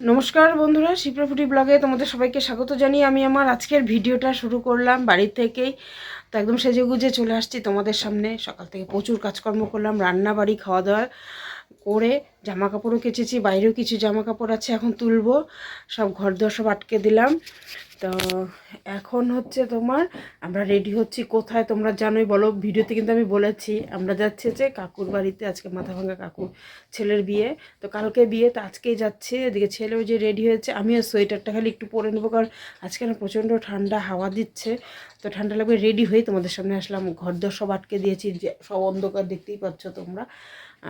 নমস্কার বন্ধুরা, শিপ্রা ফুডি ব্লগে তোমাদের সবাইকে স্বাগত জানিয়ে আমি আমার আজকের ভিডিওটা শুরু করলাম বাড়ি থেকেই। তো একদম সেজেগুজে চলে আসছি তোমাদের সামনে। সকাল থেকে প্রচুর কাজকর্ম করলাম, রান্না বাড়ি খাওয়া দাওয়া করে জামা কাপড়ও কেচেছি, বাইরেও কিছু জামা কাপড় আছে এখন তুলবো, সব ঘরদোর সব আটকে দিলাম। তো এখন হচ্ছে তোমার আমরা রেডি হচ্ছি কোথায় তোমরা জানোই, বলো ভিডিওতে কিন্তু আমি বলেছি আমরা যাচ্ছি যে কাকুর বাড়িতে। আজকে মাথা ভাঙা কাকুর ছেলের বিয়ে, তো কালকে বিয়ে, তো আজকেই যাচ্ছে। এদিকে ছেলেও যে রেডি হয়েছে, আমিও সোয়েটারটা খালি একটু পরে নেবো, কারণ আজকে না প্রচণ্ড ঠান্ডা হাওয়া দিচ্ছে, তো ঠান্ডা লাগবে। রেডি হয়ে তোমাদের সামনে আসলাম, ঘরদোর সব আটকে দিয়েছি, যে সব অন্ধকার দেখতেই পাচ্ছ তোমরা।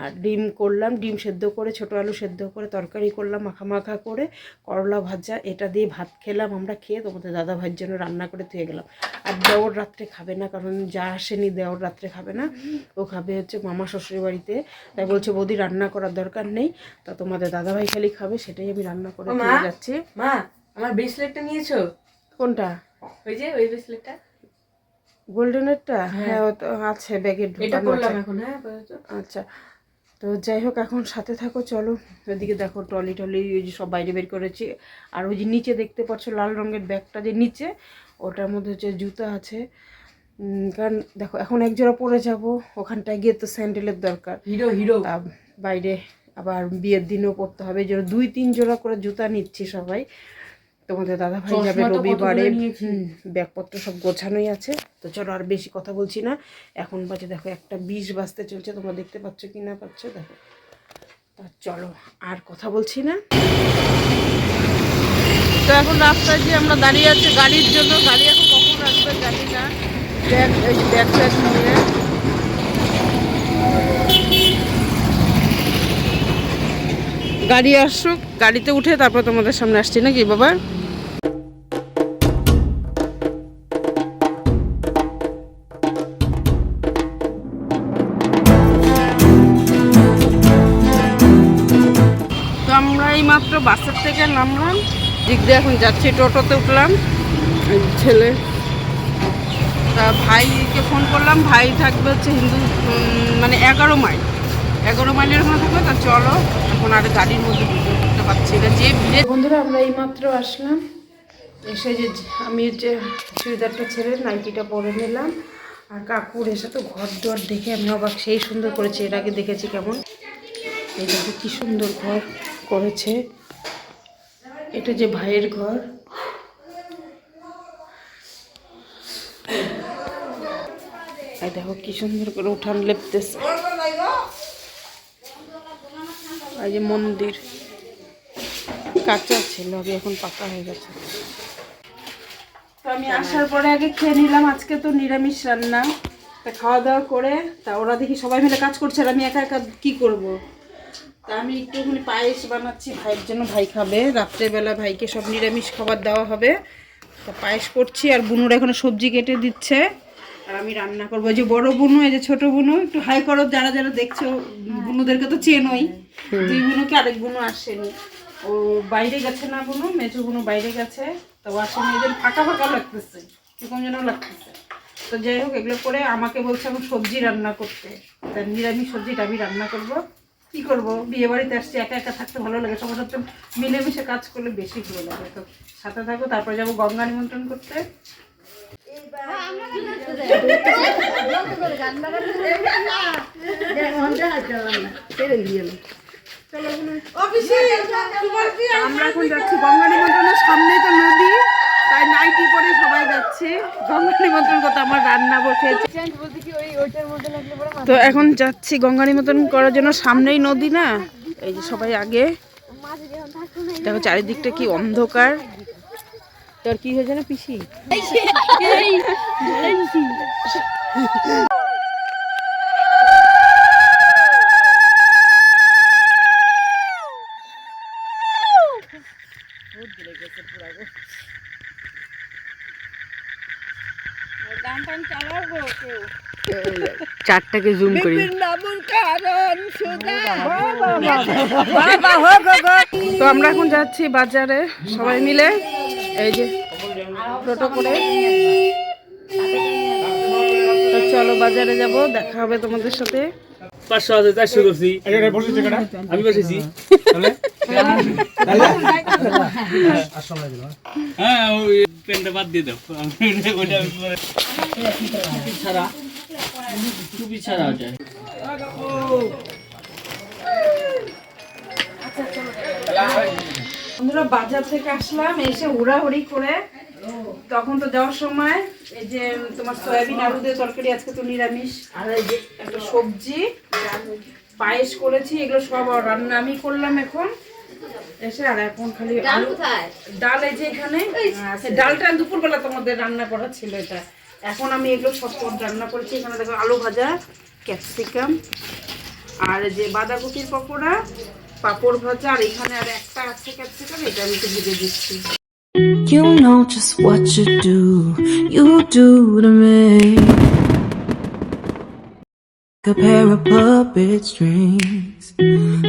আর ডিম করলাম, ডিম সেদ্ধ করে, ছোটো আলু সেদ্ধ করে তরকারি করলাম মাখা মাখা করে, করলা ভাজা, এটা দিয়ে ভাত খেলাম আমরা। খেয়ে তোমাদের দাদা ভাইয়ের জন্য রান্না করে ধুয়ে গেলাম। আর দেওর রাত্রে খাবে না, কারণ যা আসেনি দেওর রাত্রে খাবে না, ও খাবে হচ্ছে মামা শ্বশুরের বাড়িতে। তাই বলছে বৌদি রান্না করার দরকার নেই, তা তোমাদের দাদা ভাই খালি খাবে, সেটাই আমি রান্না করে দিয়ে যাচ্ছি। মা, আমার ব্রেসলেটটা নিয়েছো? কোনটা? ওই যে ওই ব্রেসলেটটা, গোল্ডেনেরটা? হ্যাঁ, ও তো আছে ব্যাগে এটা ঢোকানো করলাম আছে। এখন। হ্যাঁ আপাতত। আচ্ছা, তো যাই হোক এখন সাথে থাকো, চলো। ওইদিকে দেখো ট্রলি টলি ওই যে সব বাইরে বের করেছি। আর ওই যে নিচে দেখতে পাচ্ছ লাল রঙের ব্যাগটা যে নিচে, ওটার মধ্যে হচ্ছে জুতা আছে। কারণ দেখো এখন এক জোড়া পরে যাব, ওখানটায় গিয়ে তো স্যান্ডেলের দরকার, হিরো হিরো। তা বাইরে আবার বিয়ের দিনও পরতে হবে, এই জন্য 2-3 জোড়া করে জুতা নিচ্ছি সবাই। তোমাদের দাদা ভাই যাবে রবিবারে, ব্যাগপত্র সব গোছানোই আছে। তো চলো আর বেশি কথা বলছি না, এখন বাজে দেখো 1:20 বাজতে চলছে, তোমরা দেখতে পাচ্ছ কি না পাচ্ছ দেখো। তা চলো আর কথা বলছি না। তো এখন রাস্তায় যে আমরা দাঁড়িয়ে আছি গাড়ির জন্য, গাড়ি এখন কখন আসবে জানি না। ব্যাগ, এই যে ব্যাগ ট্যাগ নিয়ে গাড়ি আসুক, গাড়িতে উঠে তারপর তোমাদের সামনে আসছি নাকি বাবা। তো আমরা এই মাত্র বাসের থেকে নামলাম, দিক দিয়ে এখন যাচ্ছি, টোটোতে উঠলাম। ছেলে, তা ভাইকে ফোন করলাম, ভাই থাকবে হচ্ছে হিন্দু মানে 11 মাইল, 11 মাইলের ওখানে থাকবে। তা চলো এখন আর গাড়ির মধ্যে ঢুকতে পারছি না, যে ভিড়ে। বন্ধুরা আমরা এই মাত্র আসলাম, এসে যে আমি যে চুড়িদারটা ছেড়ে নাইটিটা পরে নিলাম। আর কাকুর এসে তো ঘর দর দেখে আমি অবাক, সেই সুন্দর করেছে, এর আগে দেখেছি কেমন। এই দেখো কি সুন্দর ঘর করেছে, এটা যে ভাইয়ের ঘর। এই দেখো কি সুন্দর করে উঠান লেপতেছে, এই যে মন্দির কাঁচা ছিল, আগে এখন পাকা হয়ে গেছে। তো আমি আসার পরে আগে খেয়ে নিলাম, আজকে তো নিরামিষ রান্না। তা খাওয়া দাওয়া করে, তা ওরা দেখি সবাই মিলে কাজ করছে, আর আমি একা একা কী করবো। তা আমি একটুখানি পায়েস বানাচ্ছি ভাইয়ের জন্য, ভাই খাবে রাত্রেবেলা, ভাইকে সব নিরামিষ খাবার দেওয়া হবে। তা পায়েস করছি, আর বুনুরা এখানে সবজি কেটে দিচ্ছে, আর আমি রান্না করবো। যে বড় বুনু, এই যে ছোট বুনু, একটু হাই করো যারা যারা দেখছো, বুনুদেরকে তো চেনই। 2 বুনুকে, আরেক বুনু আসেনি, ও বাইরে গেছে না, বুনু মেজো বুনু বাইরে গেছে, তো আসেনি, এদের ফাঁকা ফাঁকা লাগতেছে, কিরকম যেন লাগতেছে। তো যাই হোক এগুলো করে আমাকে বলছে এখন সবজি রান্না করতে, তা নিরামিষ সবজিটা আমি রান্না করবো। কি করবো, বিয়ে বাড়িতে আসছি, একা একা থাকতে ভালো লাগে, সবার সাথে মিলেমিশে কাজ করলে বেশি ভালো লাগে। তো সাথে থাকো, তারপরে যাবো গঙ্গা নিমন্ত্রণ করতে। আমরা এখন যাচ্ছি গঙ্গা নিমন্ত্রণের, সামনে তো নদী, তাই নাইটি পরে সবাই যাচ্ছে গঙ্গা নিমন্ত্রণ করতে। আমার রান্না বসেছে, তো এখন যাচ্ছি গঙ্গা নিমন্ত্রণ করার জন্য, সামনেই নদী না, এই যে সবাই আগে দেখো চারিদিকটা কি অন্ধকার। তোর কি হয়েছে না পিসি? চারটাকে জুম করি। তো আমরা এখন যাচ্ছি বাজারে সবাই মিলে, এই যে টোটো করে। তো চলো বাজারে যাব, দেখা হবে তোমাদের সাথে। 500 আছে 400 করছি। আমি বসেছি। হ্যাঁ ওই পেনটা বাদ দিয়ে দাও টুপি ছাড়া যায় বন্ধুরা বাজার থেকে আসলাম, এসে হুড়াহুড়ি করে তখন তো যাওয়ার সময় এই যে তোমার সয়াবিন আলু দিয়ে তরকারি, আজকে তো নিরামিষ, আর এই যে একটা সবজি, পায়েস করেছি, এগুলো সব রান্না আমি করলাম এখন এসে। আর এখন খালি ডাল, এই যে এখানে ডালটা দুপুরবেলা তোমাদের রান্না করা ছিল এটা, এখন আমি এগুলো সব রান্না করেছি। এখানে দেখো আলু ভাজা, ক্যাপসিকাম, আর যে বাঁধাকপির পকোড়া, পাঁপড় ভাজা, আর এখানে আর একটা আছে ক্যাপসিকাম, এটা আমি একটু ভেজে দিচ্ছি। You know just what you do to me. A pair of puppet strings.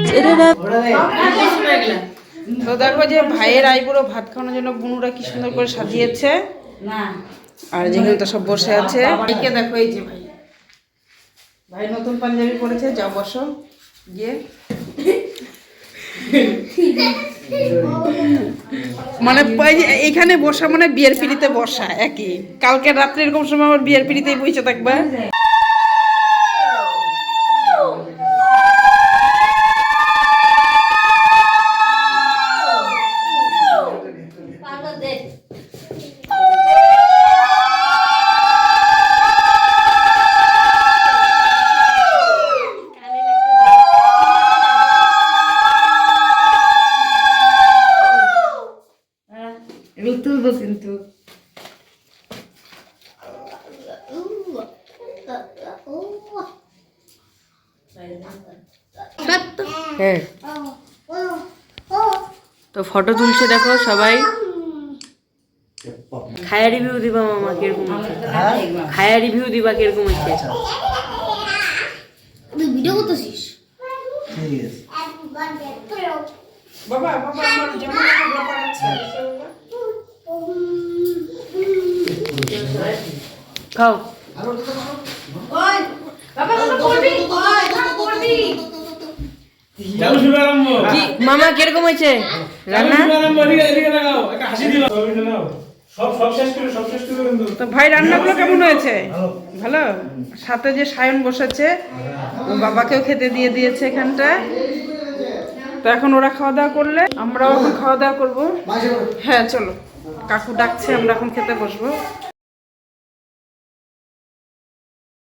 Did it up? তো দেখো যে ভাইয়ের আইবুড়ো ভাত খাওয়ানোর জন্য বুনুরা কি সুন্দর করে সাজিয়েছে, আর যেখানে তো সব বসে আছে। ভাইকে দেখো, এই যে ভাই নতুন পাঞ্জাবি পরেছে, যাও বসো গিয়ে। মানে এখানে বসা মানে বিয়ের পিড়িতে বসা একই। কালকে রাত্রে এরকম সময় আমার বিয়ের পিড়িতেই বসে থাকবা। এগুলো তুলবো কিন্তু। হ্যাঁ, তো ফটো তুলছে দেখো সবাই। খায়া রিভিউ দিবা মামা কিরকম হচ্ছে, খায়া রিভিউ দিবা কিরকম হচ্ছে। ভিডিও করতেছিস? বাবা বাবা আমার যেমন ব্যাপার আছে খাও। কি মামা কিরকম হয়েছে রান্না? তো ভাই রান্নাগুলো কেমন হয়েছে? ভালো। সাথে যে সায়ন বসেছে, ও বাবাকেও খেতে দিয়ে দিয়েছে এখানটা। তো এখন ওরা খাওয়া দাওয়া করলে আমরাও এখন খাওয়া দাওয়া করবো। হ্যাঁ চলো, কাকু ডাকছে, আমরা এখন খেতে বসবো।